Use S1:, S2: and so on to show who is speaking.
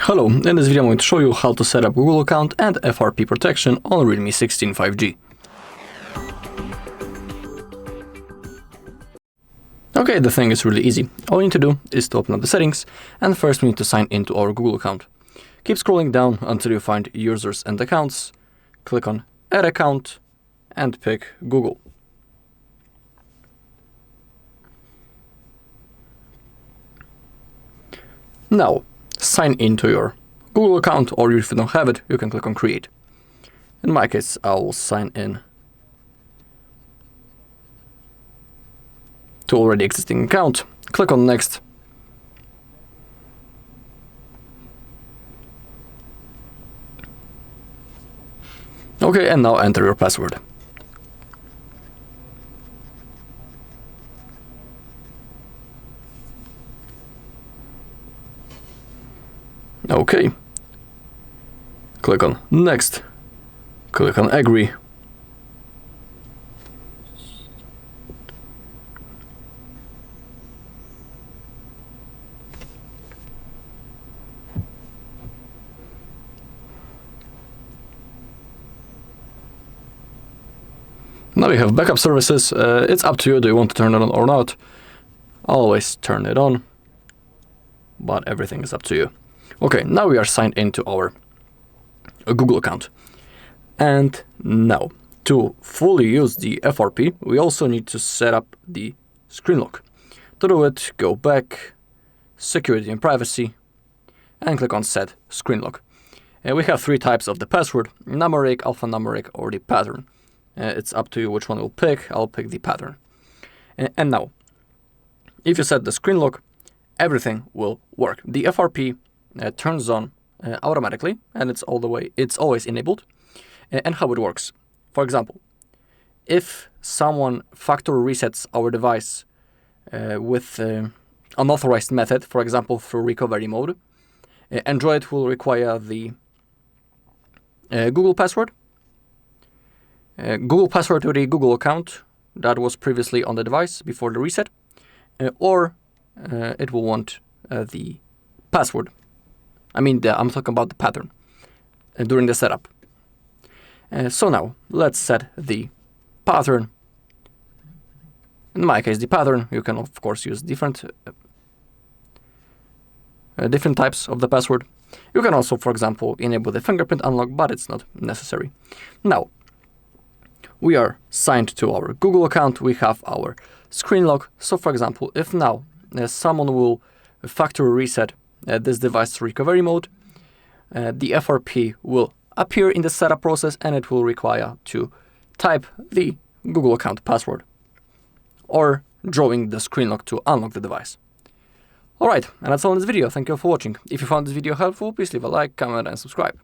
S1: Hello, in this video I'm going to show you how to set up Google account and FRP protection on Realme 16 5G. Okay, the thing is really easy. All you need to do is to open up the settings, and first we need to sign into our Google account. Keep scrolling down until you find users and accounts, click on add account and pick Google. Now, sign into your Google account, or if you don't have it, you can click on create. In my case, I will sign in to already existing account. Click on next. Okay, and now enter your password. Okay. Click on next. Click on agree. Now we have backup services. It's up to you. Do you want to turn it on or not? Always turn it on, but everything is up to you. Okay, now we are signed into our Google account. And now, to fully use the FRP, we also need to set up the screen lock. To do it, go back, security and privacy, and click on set screen lock. We have three types of the password: numeric, alphanumeric, or the pattern. It's up to you which one you'll pick. I'll pick the pattern. And now, if you set the screen lock, everything will work. The FRP turns on automatically, and it's always enabled. And how it works: for example, if someone factory resets our device with unauthorized method, for example through recovery mode, Android will require the Google password to the Google account that was previously on the device before the reset, or it will want the password. I'm talking about the pattern during the setup. So now, let's set the pattern. In my case, the pattern, you can of course use different types of the password. You can also, for example, enable the fingerprint unlock, but it's not necessary. Now, we are signed to our Google account, we have our screen lock. So for example, if now someone will factory reset this device to recovery mode, the FRP will appear in the setup process, and it will require to type the Google account password or drawing the screen lock to unlock the device. Alright, and that's all in this video. Thank you for watching. If you found this video helpful, please leave a like, comment and subscribe.